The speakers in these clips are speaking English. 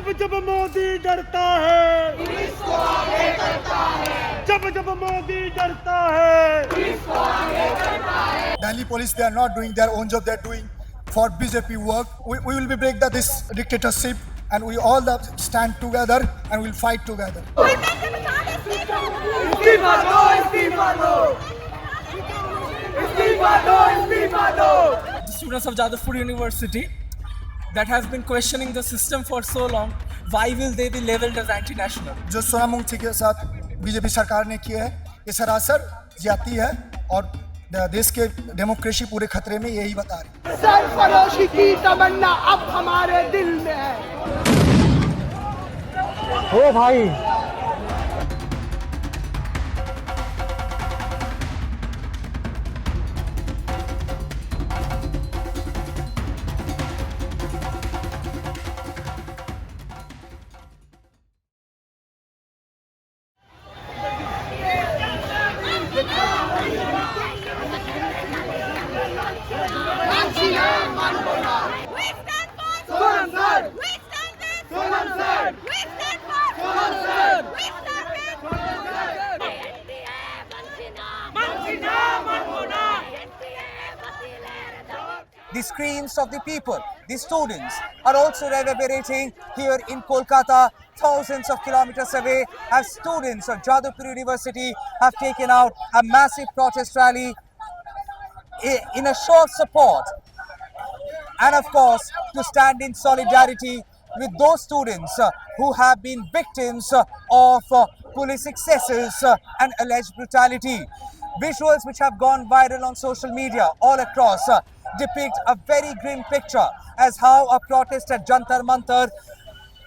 जब जब मोदी डरता है पुलिस को आगे करता है, जब जब मोदी डरता है पुलिस को आगे करता है। Delhi police, they are not doing their own job, they are doing for BJP work. We will be break this dictatorship and we all stand together and we'll fight together. इस्तीफा दो इस्तीफा दो इस्तीफा दो इस्तीफा दो The students of Jadavpur University that has been questioning the system for so long, why will they be labeled as anti-national? जो सोनामुखी के साथ बीजेपी सरकार ने किया है ये सरासर ज्यादती है और देश के डेमोक्रेसी पूरे खतरे में, यही बता रही है। सरफरोशी की तमन्ना अब हमारे दिल में है। ओ भाई The screams of the people, the students, are also reverberating here in Kolkata. Thousands of kilometers away, as students of Jadavpur University have taken out a massive protest rally in a show of support and of course to stand in solidarity with those students who have been victims of police excesses and alleged brutality. Visuals which have gone viral on social media all across depict a very grim picture as how a protest at Jantar Mantar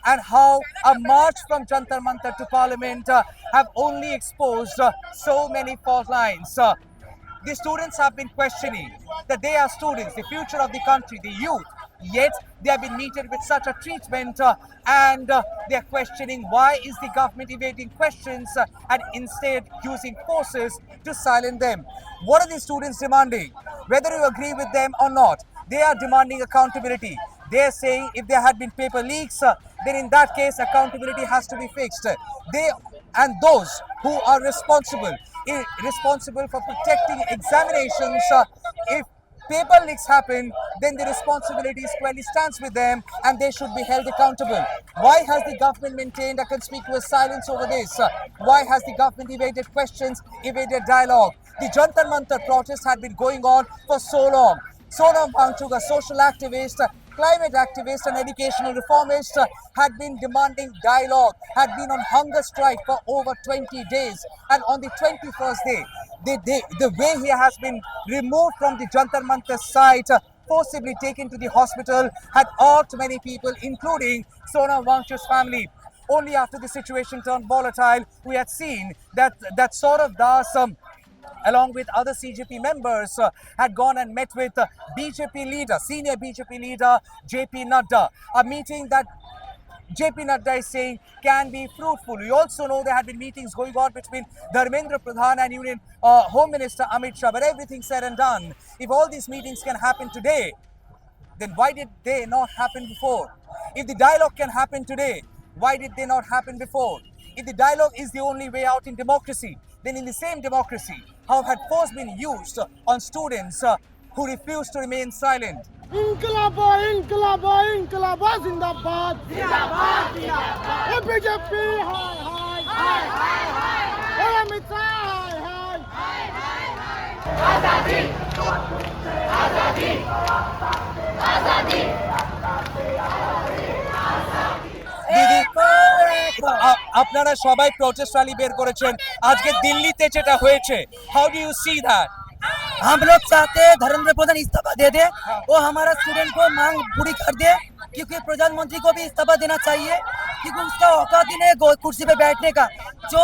and how a march from Jantar Mantar to Parliament have only exposed so many fault lines. The students have been questioning that they are students, the future of the country, the youth, yet they have been meted with such a treatment and they are questioning why is the government evading questions and instead using forces to silence them. What are the students demanding? Whether you agree with them or not, they are demanding accountability. They are saying if there had been paper leaks, then in that case accountability has to be fixed. They and those who are responsible for protecting examinations, if paper leaks happen, then the responsibility squarely stands with them and they should be held accountable. Why has the government maintained a conspicuous silence over this? Why has the government evaded questions, evaded dialogue? The Jantar Mantar protest had been going on for so long. Sonam Wangchuk, a social activist, climate activist and educational reformist, had been demanding dialogue, had been on hunger strike for over 20 days. And on the 21st day, the way he has been removed from the Jantar Mantar site, forcibly taken to the hospital, had irked many people, including Sonam Wangchuk's family. Only after the situation turned volatile, we had seen that Saurav Das, along with other CJP members, had gone and met with BJP leader, senior BJP leader JP Nadda. A meeting that JP Nadda is saying can be fruitful. We also know there had been meetings going on between Dharmendra Pradhan and Union Home Minister Amit Shah. But everything said and done, if all these meetings can happen today, then why did they not happen before? If the dialogue can happen today, why did they not happen before? If the dialogue is the only way out in democracy, then in the same democracy, how had force been used on students who refused to remain silent? इनकलाबा इनकलाबा इनकलाबा जिंदाबाद जिंदाबाद जिंदाबाद BJP हाय हाय हाय हाय अमित शाह हाय हाय आजादी आजादी आजादी আপনারা সবাই protest rally বের করেছেন আজকে দিল্লিতে যেটা হয়েছে, how do you see that? हम लोग चाहते हैं धर्मेंद्र प्रधान इस्तीफा दे दे, वो हमारा स्टूडेंट को मांग पूरी कर दे, क्योंकि प्रधानमंत्री को भी इस्तीफा देना चाहिए, क्योंकि उसका औकात ही नहीं कुर्सी पे बैठने का। जो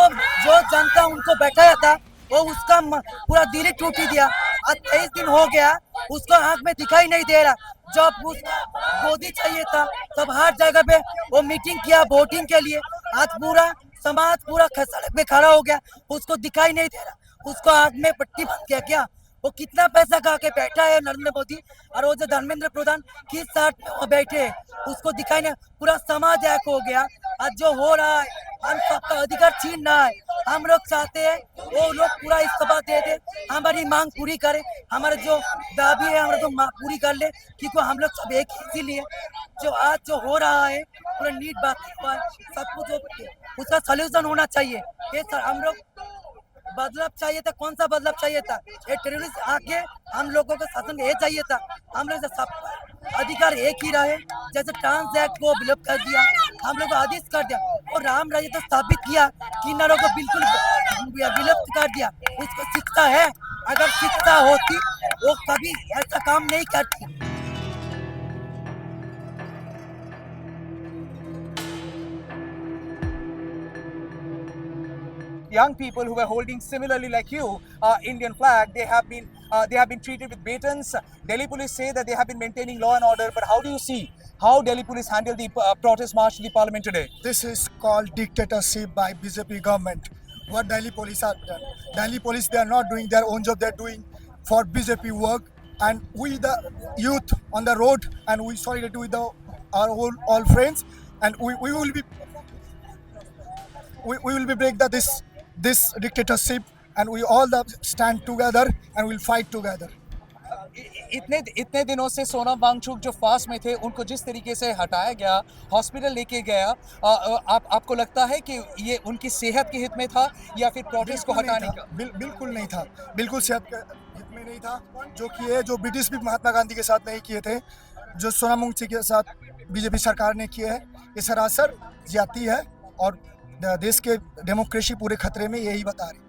जनता उनको बैठाया था वो उसका पूरा दिल ही टूट दिया। आज 23 दिन हो गया, उसको आंख में दिखाई नहीं दे रहा। जब उसको गोदी चाहिए था तब हर जगह पे वो मीटिंग किया वोटिंग के लिए, आज पूरा समाज पूरा सड़क पे खड़ा हो गया, उसको दिखाई नहीं दे रहा। उसको आंख में पट्टी बंद किया क्या? वो कितना पैसा खा के बैठा है नरेंद्र मोदी, और वो जो धर्मेंद्र प्रधान किस साथ में वहाँ बैठे हैं, उसको दिखाई नहीं। पूरा समाज एक हो गया। आज जो हो रहा है, हम सबका अधिकार छीनना है। हम लोग चाहते हैं वो लोग पूरा इस्तीफा दे दे, हमारी मांग पूरी करे, हमारे जो दाबी है हमारे जो मांग पूरी कर ले, क्योंकि हम लोग सब एक ही। इसीलिए जो आज जो हो रहा है पूरा नीट बात हुआ है, सब कुछ उसका सलूशन होना चाहिए। ये सर हम लोग बदलाव चाहिए था। कौन सा बदलाव चाहिए था? ये टेररिस्ट आके हम लोगों को शासन ये चाहिए था। हम लोग सब अधिकार एक ही रहे। जैसे ट्रांस एक्ट को विलुप्त कर दिया, हम लोग को आदेश कर दिया, और राम राज्य तो स्थापित किया, किन्नरों को बिल्कुल विलुप्त कर दिया। उसको शिक्षा है, अगर शिक्षा होती वो कभी ऐसा काम नहीं करती। Young people who were holding similarly like you Indian flag, they have been treated with batons. Delhi police say that they have been maintaining law and order, but how do you see how Delhi police handled the protest march to the parliament today? This is called dictatorship by BJP government. What Delhi police are done? Delhi police, they are not doing their own job. They are doing for BJP work, and we the youth on the road, and we solidarity with our all friends, and we will be break this dictatorship, and we all stand together and we'll fight together. इतने दिनों से सोनम वांगचुक जो fast में थे, उनको जिस तरीके से हटाया गया, हॉस्पिटल लेके गया, आपको लगता है कि ये उनकी सेहत के हित में था या फिर प्रोटेस्ट को हटाने का? बिल्कुल नहीं था, बिल्कुल सेहत के हित में नहीं था। जो किए, जो ब्रिटिश भी महात्मा गांधी के साथ नहीं किए थे, जो सोनम वांगचुक के साथ बीजेपी सरकार ने किए हैं, ये सरासर ज्यादती है और देश के डेमोक्रेसी पूरे खतरे में, यही बता रही।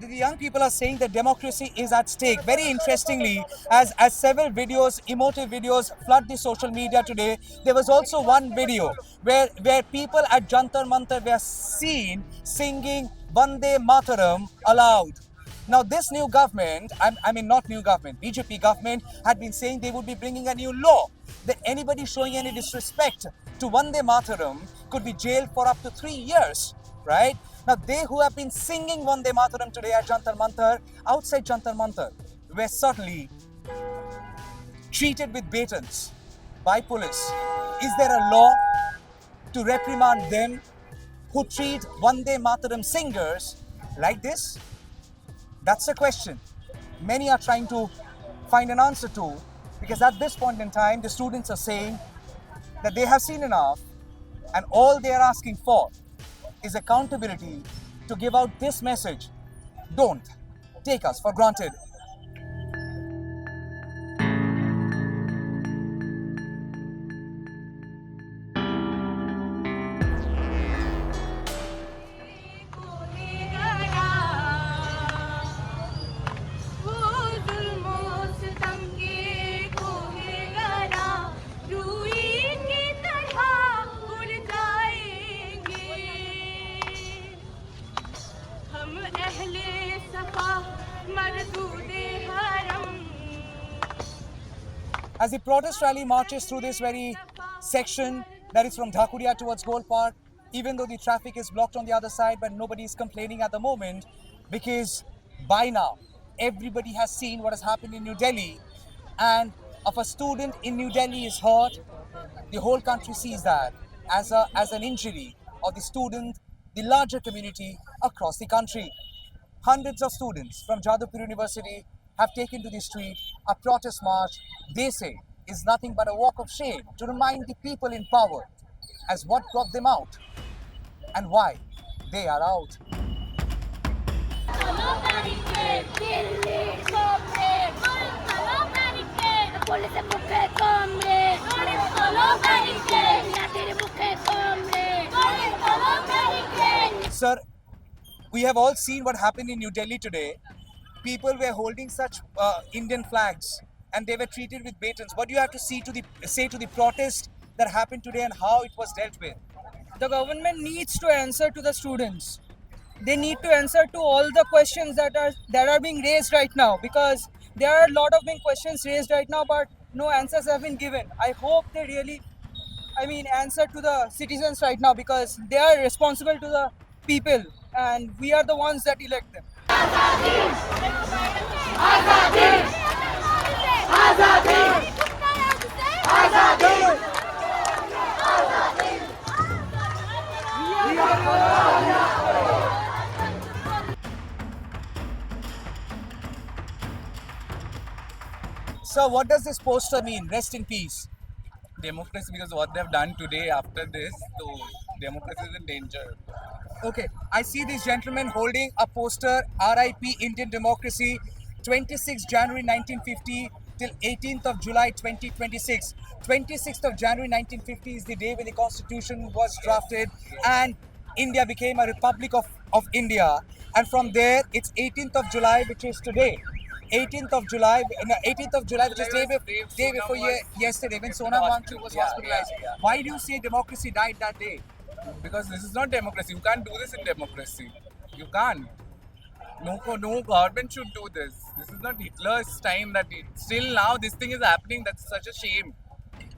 The young people are saying that democracy is at stake. Very interestingly, as several videos, emotive videos flood the social media today, there was also one video where people at Jantar Mantar were seen singing Vande Mataram aloud. Now this new government, I mean not new government, BJP government had been saying they would be bringing a new law that anybody showing any disrespect to Vande Mataram could be jailed for up to 3 years, right? Now they who have been singing Vande Mataram today at Jantar Mantar, outside Jantar Mantar, were certainly treated with batons by police. Is there a law to reprimand them who treat Vande Mataram singers like this? That's a question many are trying to find an answer to, because at this point in time, the students are saying that they have seen enough, and all they are asking for is accountability to give out this message. Don't take us for granted. As the protest rally marches through this very section that is from Dhakuria towards Gold Park, even though the traffic is blocked on the other side, but nobody is complaining at the moment, because by now everybody has seen what has happened in New Delhi, and if a student in New Delhi is hurt, the whole country sees that as an injury of the student, the larger community across the country. Hundreds of students from Jadavpur University have taken to the street. A protest march, they say, is nothing but a walk of shame to remind the people in power as what brought them out and why they are out. Sir, we have all seen what happened in New Delhi today. People were holding such Indian flags and they were treated with batons. What do you have to say to the protest that happened today and how it was dealt with? The government needs to answer to the students. They need to answer to all the questions that are being raised right now, because there are a lot of big questions raised right now, but no answers have been given. I hope they really, answer to the citizens right now, because they are responsible to the people and we are the ones that elect them. आजादी आजादी आजादी So what does this poster mean? Rest in peace. Democracy, because what they've done today after this, so democracy is in danger. Okay, I see this gentleman holding a poster, RIP Indian Democracy, 26 January 1950 till 18th of July 2026. 26th of January 1950 is the day when the constitution was drafted and India became a republic of India. And from there, it's 18th of July, which is today. 18th of July, which is day before yesterday, when Sonam Wangchuk was hospitalized. Why do you say democracy died that day? Because this is not democracy. You can't do this in democracy. You can't. No government should do this. This is not Hitler's time. Still now this thing is happening. That's such a shame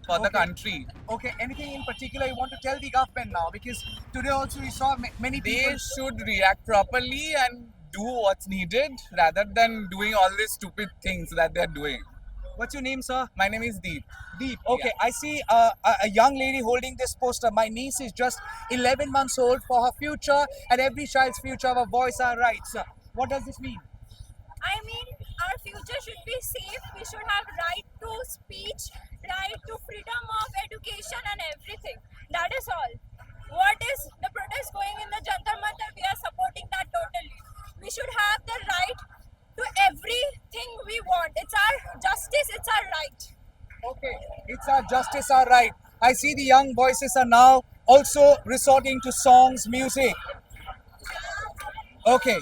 for the country. Okay, anything in particular you want to tell the government now? Because today also we saw many people. They should react properly and do what's needed rather than doing all these stupid things that they're doing. What's your name, sir? My name is Deep. Deep. Okay, I see a young lady holding this poster. My niece is just 11 months old. For her future and every child's future, our voice, our rights. What does this mean? I mean, our future should be safe. We should have right to speech, right to freedom of education and everything. That is all. What is the protest going in the Jantar Mantar? We are supporting that totally. We should have the right to everything we want. It's our justice, it's our right. Okay, it's our justice, our right. I see the young voices are now also resorting to songs, music. Okay.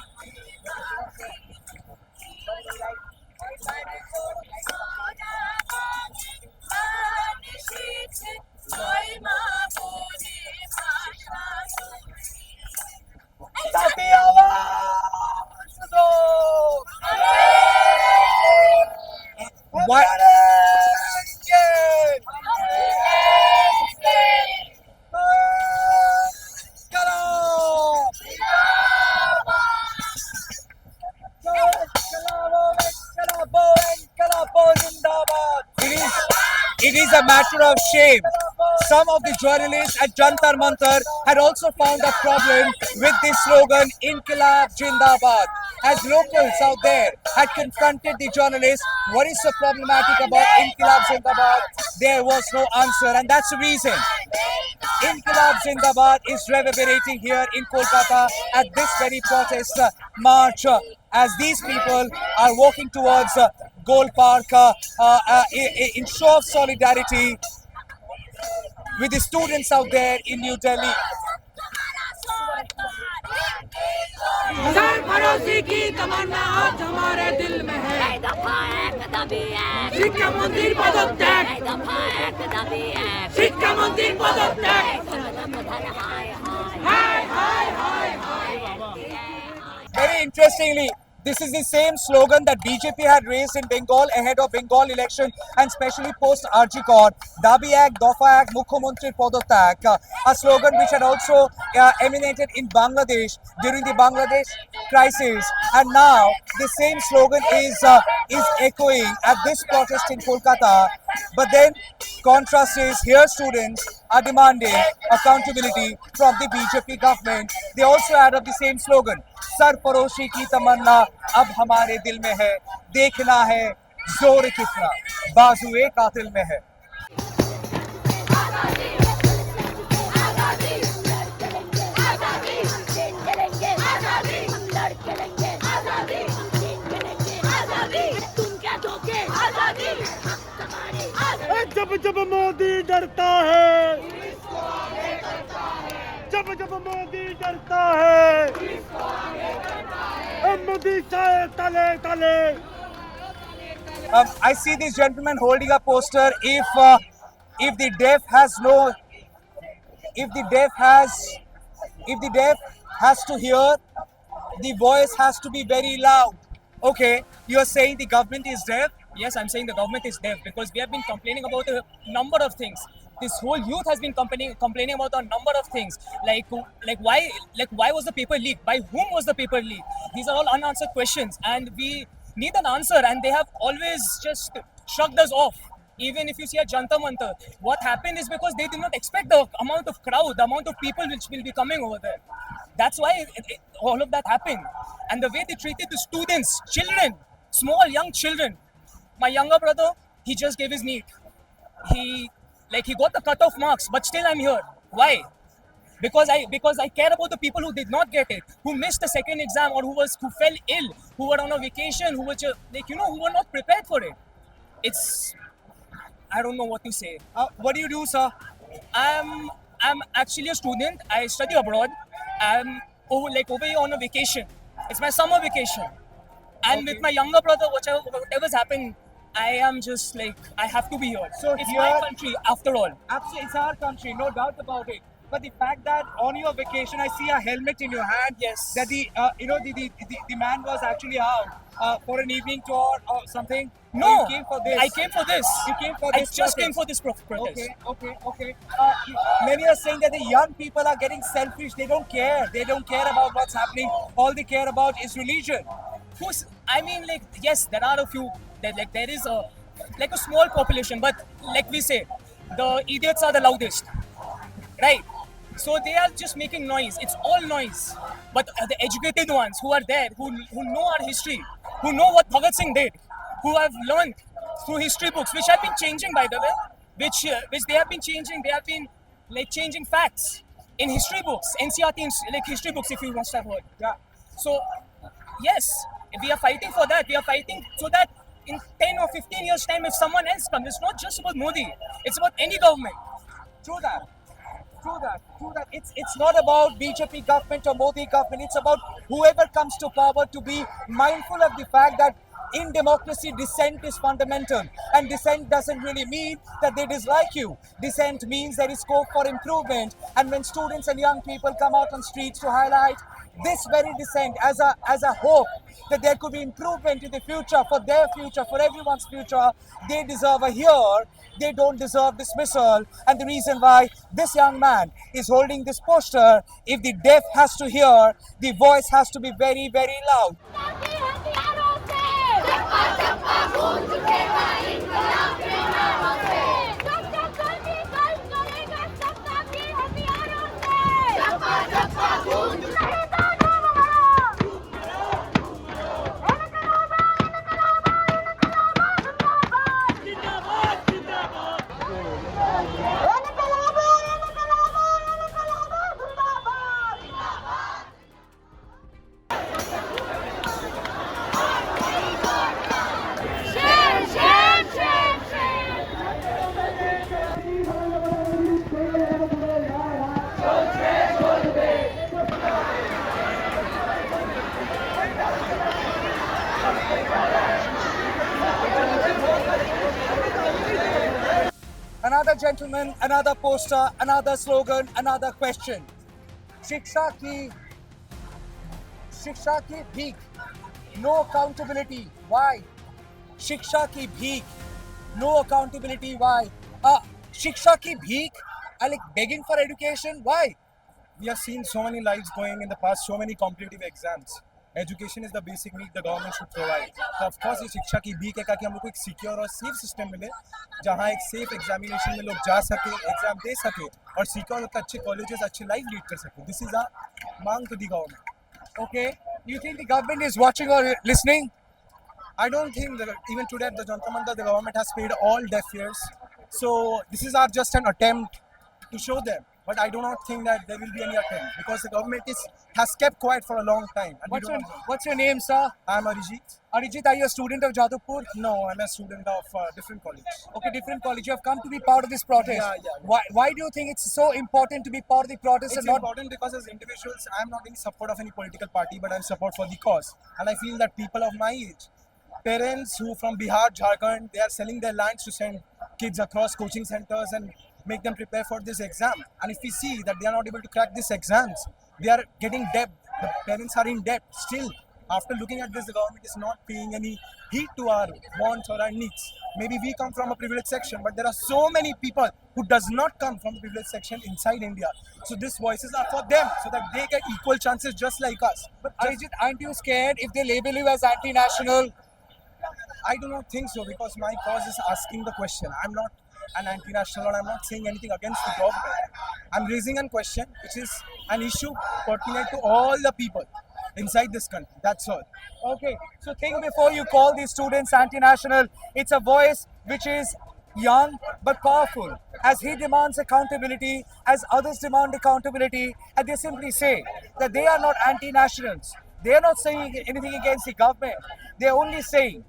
Why? It is a matter of shame. Some of the journalists at Jantar Mantar had also found a problem with this slogan, Inqilab Jindabad. As locals out there had confronted the journalists, what is so problematic about Inqilab Jindabad? There was no answer, and that's the reason Inqilab Zindabad is reverberating here in Kolkata at this very protest march as these people are walking towards Gol Park in show of solidarity with the students out there in New Delhi. हजार भरोसे की तमन्ना आज हमारे दिल में है शिक्षा मंदिर पदत्याग शिक्षा मंदिर पदत्याग Very interestingly, this is the same slogan that BJP had raised in Bengal ahead of Bengal election and especially post RG Kar, Dabi Ek, Dofa Ek, Mukhyamantri Padotyak, a slogan which had also emanated in Bangladesh during the Bangladesh crisis, and now the same slogan is echoing at this protest in Kolkata. But then contrast is here students are demanding accountability from the BJP government. They also add up the same slogan, सरफरोशी की तमन्ना अब हमारे दिल में है, देखना है जोर कितना बाजुए कातिल में है. जब जब मोदी डरता है जब जब मोदी डरता है मोदी चाहे तले तले. I see this gentleman holding a poster. If the deaf has to hear, the voice has to be very loud. Okay, you are saying the government is deaf? Yes, I'm saying the government is deaf because we have been complaining about a number of things. This whole youth has been complaining about a number of things, like why was the paper leaked? By whom was the paper leaked? These are all unanswered questions, and we need an answer, and they have always just shrugged us off. Even if you see at Jantar Mantar, what happened is because they did not expect the amount of crowd, the amount of people which will be coming over there. That's why all of that happened. And the way they treated the students, children, small young children. My younger brother, he just gave his NEET. He got the cutoff marks, but still I'm here. Why? Because I care about the people who did not get it, who missed the second exam, or who fell ill, who were on a vacation, who were just, who were not prepared for it. I don't know what to say. What do you do, sir? I'm actually a student. I study abroad. I'm over here on a vacation. It's my summer vacation. And with my younger brother, whatever's happened, I am just I have to be here. So it's here- my country after all. Absolutely, it's our country, no doubt about it. But the fact that on your vacation, I see a helmet in your hand. Yes. That the man was actually out for an evening tour or something. No, Or you came for this. I came for this. You came for I this just came protest. for this protest. Okay. Many are saying that the young people are getting selfish. They don't care. They don't care about what's happening. All they care about is religion. Yes, there are a few. There is a small population, but like we say, the idiots are the loudest, right? So they are just making noise. It's all noise. But the educated ones who are there, who know our history, who know what Bhagat Singh did, who have learned through history books, which have been changing, by the way, which they have been changing. They have been changing facts in history books, NCRT history books, if you must have heard. Yeah. So yes, we are fighting for that. We are fighting so that in 10 or 15 years' time, if someone else comes, it's not just about Modi. It's about any government. True that. It's not about BJP government or Modi government. It's about whoever comes to power to be mindful of the fact that in democracy, dissent is fundamental. And dissent doesn't really mean that they dislike you. Dissent means there is scope for improvement. And when students and young people come out on streets to highlight this very dissent as a hope that there could be improvement in the future, for their future, for everyone's future, they deserve a hear. They don't deserve dismissal. And the reason why this young man is holding this poster, if the deaf has to hear, the voice has to be very, very loud. ताकि हथियारों से चप्पा चप्पा गूंज उठेगा इनकलाब के नारों से सच्चा कर्मी कल करेगा सत्ता की हथियारों से चप्पा चप्पा गूंज उठेगा Another gentleman, another poster, another slogan, another question. Shiksha ki bheek. No accountability. Why? Shiksha ki bheek. No accountability. Why? Shiksha ki bheek. I like begging for education. Why? We have seen so many lives going in the past, so many competitive exams. Education is the basic need the government should provide. So of course ये शिक्षा की भीख है कि हम लोग को एक सिक्योर और सेफ सिस्टम मिले जहाँ एक सेफ एग्जामिनेशन में लोग जा सके एग्जाम दे सके और सिक्योर होकर अच्छे कॉलेजेस अच्छे लाइफ लीड कर सके. दिस इज आवर मांग to the government. Okay. You think the government is watching or listening? I don't think that even today at the Jantar Mantar the government has paid all deaf ears. So this is our just an attempt to show them. But I do not think that there will be any attempt because the government has kept quiet for a long time. And What's your name, sir? I am Arijit. Arijit, are you a student of Jadavpur? No, I'm a student of different college. Okay, different college. You have come to be part of this protest. Yeah. Why do you think it's so important to be part of the protest It's and not? important because as individuals, I'm not in support of any political party, but I'm support for the cause. And I feel that people of my age, parents who from Bihar, Jharkhand, they are selling their lands to send kids across coaching centers and make them prepare for this exam. And if we see that they are not able to crack these exams, they are getting debt. The parents are in debt. Still, after looking at this, the government is not paying any heed to our wants or our needs. Maybe we come from a privileged section, but there are so many people who does not come from a privileged section inside India. So these voices are for them, so that they get equal chances just like us. But Arijit, aren't you scared if they label you as anti-national? I do not think so because my cause is asking the question. I'm not an anti-national or I'm not saying anything against the government. I'm raising a question which is an issue pertinent to all the people inside this country. That's all. Okay, so think before you call these students anti-national. It's a voice which is young but powerful. As he demands accountability, as others demand accountability, and they simply say that they are not anti-nationals. They are not saying anything against the government. They are only saying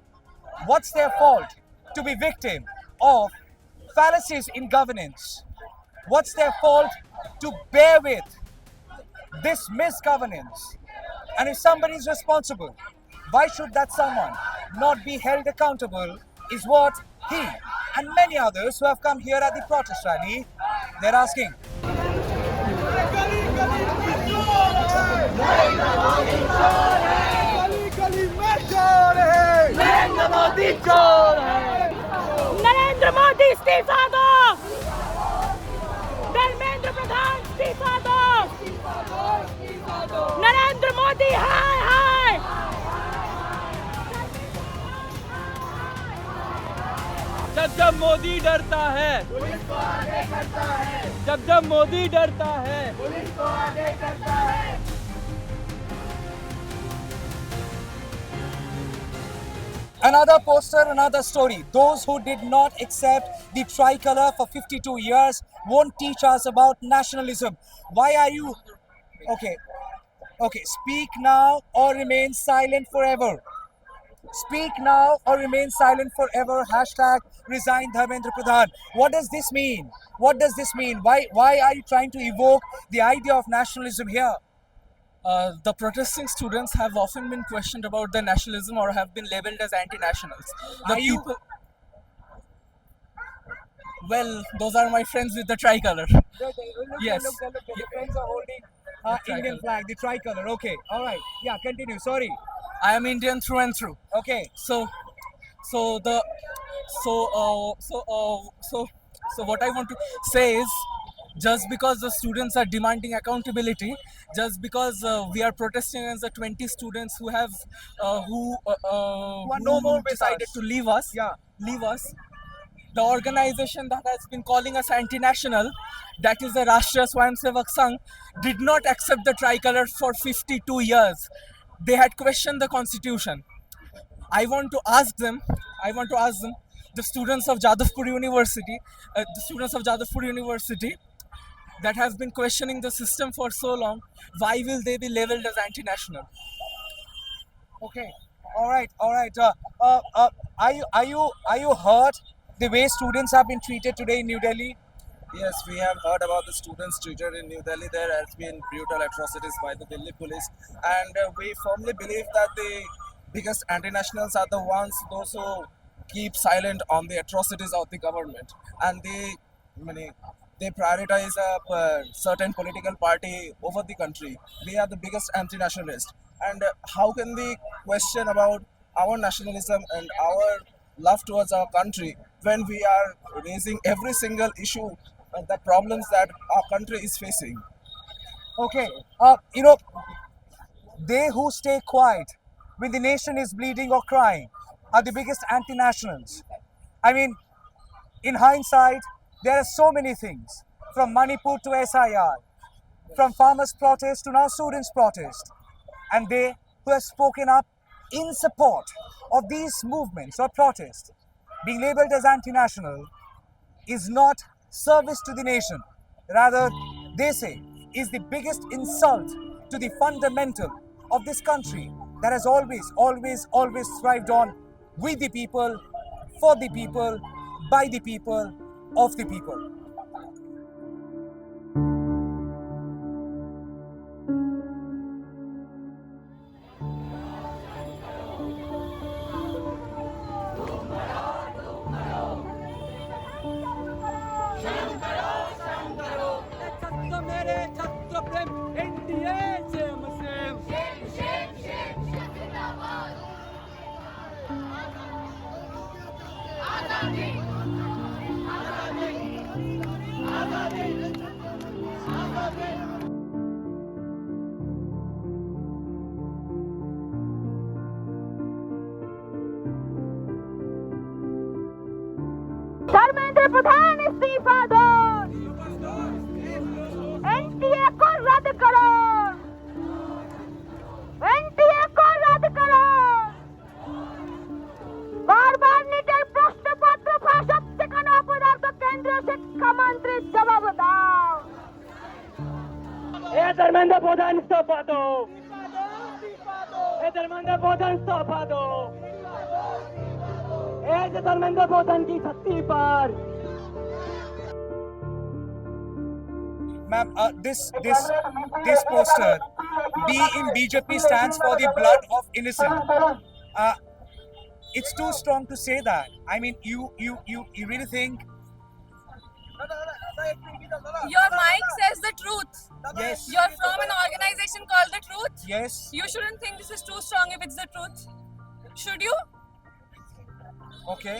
what's their fault to be victim of fallacies in governance. What's their fault to bear with this misgovernance? And if somebody is responsible, why should that someone not be held accountable is what he and many others who have come here at the protest rally, they're asking. Narendra Modi इस्तीफा दो, धर्मेंद्र प्रधान इस्तीफा दो, नरेंद्र मोदी हाय हाय। जब मोदी डरता है, जब मोदी डरता है, Another poster, another story. Those who did not accept the tricolor for 52 years won't teach us about nationalism. Why are you... Okay, speak now or remain silent forever. Speak now or remain silent forever. Hashtag resign Dharmendra Pradhan. What does this mean? What does this mean? Why are you trying to evoke the idea of nationalism here? the protesting students have often been questioned about their nationalism or have been labeled as anti-nationals. The Are you- people, well, those are my friends with the tricolor. Yes. The friends are holding The Indian tricolor. flag, the tricolor. Okay, all right. Yeah, continue. Sorry. I am Indian through and through. Okay. So what I want to say is, just because the students are demanding accountability, just because we are protesting against the 20 students who have who no more with decided us. to leave us, Yeah. the organization that has been calling us anti-national, that is the Rashtriya Swayamsevak Sangh, did not accept the tricolor for 52 years. They had questioned the constitution. I want to ask them, the students of Jadavpur University, that have been questioning the system for so long, why will they be labeled as anti-national? Okay. All right. Are you hurt the way students have been treated today in New Delhi? Yes, we have heard about the students treated in New Delhi. There has been brutal atrocities by the Delhi police, and we firmly believe that the biggest anti-nationals are the ones, those who keep silent on the atrocities of the government, and they prioritize a certain political party over the country. They are the biggest anti-nationalists. And how can we question about our nationalism and our love towards our country when we are raising every single issue, the problems that our country is facing? Okay. They who stay quiet when the nation is bleeding or crying are the biggest anti-nationals. I mean, in hindsight, there are so many things, from Manipur to SIR, from farmers' protest to now students' protest. And they who have spoken up in support of these movements or protests, being labeled as anti-national, is not service to the nation. Rather, they say, is the biggest insult to the fundamental of this country that has always thrived on with the people, for the people, by the people, of the people. प्रधान इस्तीफा दो, NTA को रद्द करो, NTA को रद्द करो, বারবার নিটের প্রশ্নপত্র ফাঁসত শেখানো পদার্থ কেন্দ্রীয় শিক্ষা মন্ত্রী জবাব দাও। এ ধর্মেন্দ্র প্রধান ইস্তফা দাও, এ ধর্মেন্দ্র প্রধান ইস্তফা দাও, এ যে ধর্মেন্দ্র প্রধান की छत्ती पर। Ma'am, this poster, B in BJP stands for the blood of innocent. It's too strong to say that. I mean, you really think? Your mic says the truth. Yes. You're from an organization called The Truth. Yes. You shouldn't think this is too strong if it's the truth. Should you? Okay.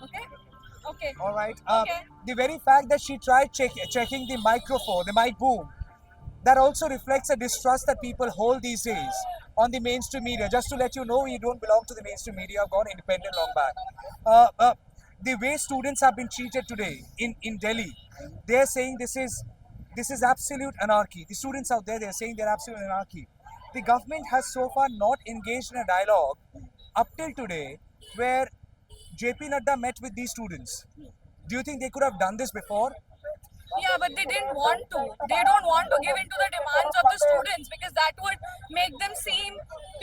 Okay. Okay. All right. Okay. The very fact that she tried checking the microphone, the mic boom, that also reflects a distrust that people hold these days on the mainstream media. Just to let you know, we don't belong to the mainstream media. I've gone independent long back. The way students have been treated today in Delhi, they're saying this is absolute anarchy. The students out there, they're saying they're absolute anarchy. The government has so far not engaged in a dialogue up till today where JP Nadda met with these students. Do you think they could have done this before? Yeah, but they didn't want to. They don't want to give in to the demands of the students because that would make them seem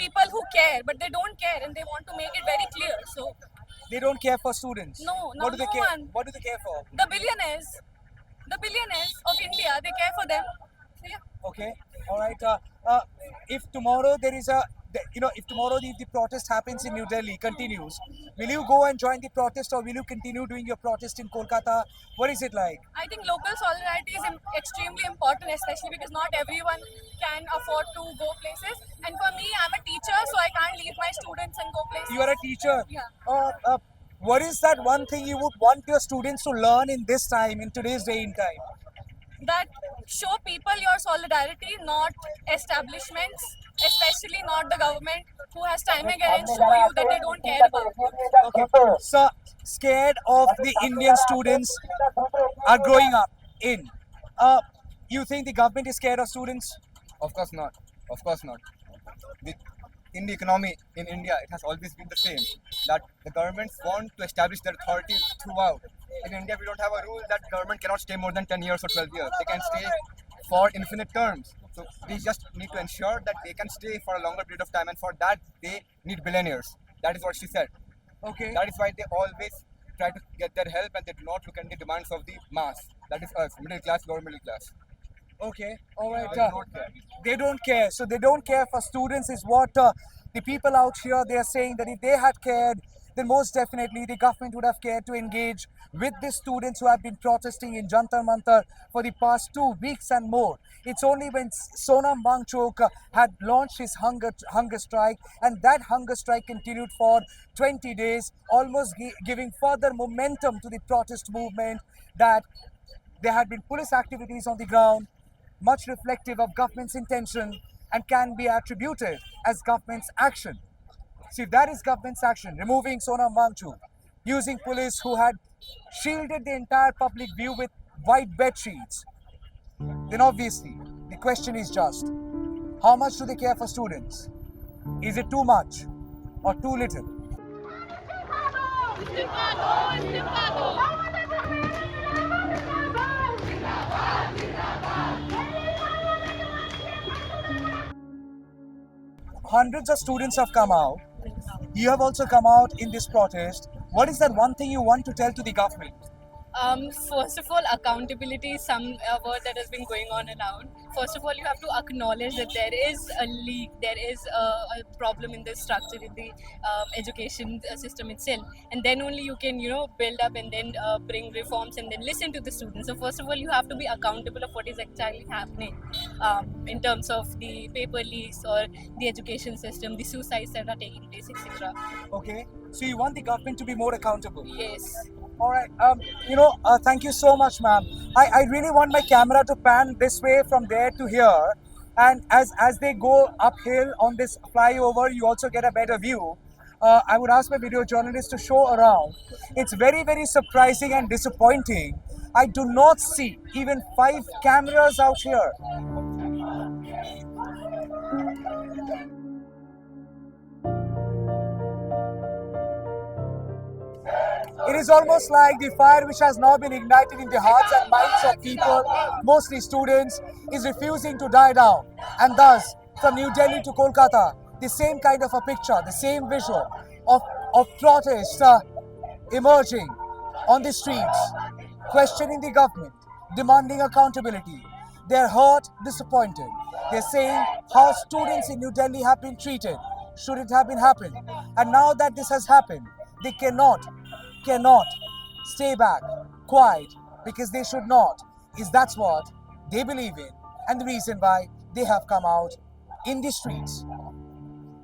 people who care, but they don't care and they want to make it very clear. So They don't care for students. No, What do they no care? one. What do they care for? the billionaires of India, they care for them. So, yeah. Okay. All right. If tomorrow there is a, if tomorrow the protest happens in New Delhi, continues, will you go and join the protest or will you continue doing your protest in Kolkata? What is it like? I think local solidarity is extremely important, especially because not everyone can afford to go places. And for me, I'm a teacher, so I can't leave my students and go places. You are a teacher. Yeah. What is that one thing you would want your students to learn in this time, in today's day and time? That show people your solidarity, not establishments, especially not the government, who has time again show you that they don't care about you. Okay. So, scared of the Indian students are growing up in. You think the government is scared of students? Of course not. Of course not. In the economy in India, it has always been the same, that the governments want to establish their authority throughout. In India, we don't have a rule that government cannot stay more than 10 years or 12 years. They can stay for infinite terms. So we just need to ensure that they can stay for a longer period of time, and for that they need billionaires. That is what she said. Okay. That is why they always try to get their help and they do not look at the demands of the mass. That is us, middle class, lower middle class. Okay, all right. They do not care. They don't care. So they don't care for students is what the people out here, they are saying that if they had cared, then most definitely the government would have cared to engage with the students who have been protesting in Jantar Mantar for the past 2 weeks and more. It's only when Sonam Wangchuk had launched his hunger strike, and that hunger strike continued for 20 days, almost giving further momentum to the protest movement, that there had been police activities on the ground, much reflective of government's intention and can be attributed as government's action. See, if that is government's action, removing Sonam Wangchuk, using police who had shielded the entire public view with white bed sheets, then obviously the question is just, how much do they care for students? Is it too much or too little? Hundreds of students have come out. You have also come out in this protest. What is that one thing you want to tell to the government? First of all, accountability is some word that has been going on around. First of all, you have to acknowledge that there is a leak, there is a problem in the structure, in the education system itself, and then only you can, build up and then bring reforms and then listen to the students. So first of all, you have to be accountable of what is actually happening in terms of the paper leaks or the education system, the suicides that are taking place, etc. Okay, so you want the government to be more accountable? Yes. All right. Thank you so much, ma'am. I really want my camera to pan this way from there to here, and as they go uphill on this flyover, you also get a better view. I would ask my video journalist to show around. It's very, very surprising and disappointing. I do not see even 5 cameras out here. It is almost like the fire which has now been ignited in the hearts and minds of people, mostly students, is refusing to die down. And thus, from New Delhi to Kolkata, the same kind of a picture, the same visual of protests emerging on the streets, questioning the government, demanding accountability. They're hurt, disappointed. They're saying how students in New Delhi have been treated. Should it have been happened? And now that this has happened, they cannot stay back, quiet, because they should not. That's what they believe in, and the reason why they have come out in the streets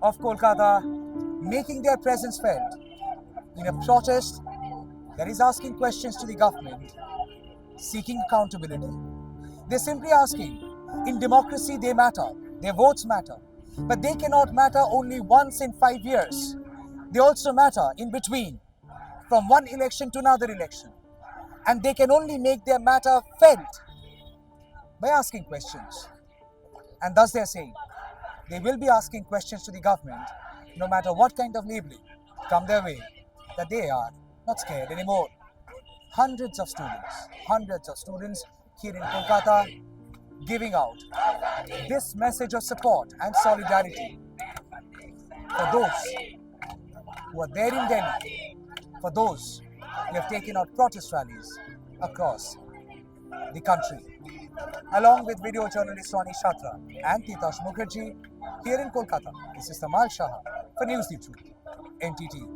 of Kolkata, making their presence felt in a protest that is asking questions to the government, seeking accountability. They're simply asking, in democracy they matter, their votes matter, but they cannot matter only once in 5 years. They also matter in between, from one election to another election. And they can only make their matter felt by asking questions. And thus they're saying, they will be asking questions to the government, no matter what kind of labeling come their way, that they are not scared anymore. Hundreds of students here in Kolkata giving out this message of support and solidarity for those who are there in Delhi, for those who have taken out protest rallies across the country. Along with video journalist Ronnie Shatra and Titash Mukherjee, here in Kolkata, this is Tamal Shah for News the Truth, NTT.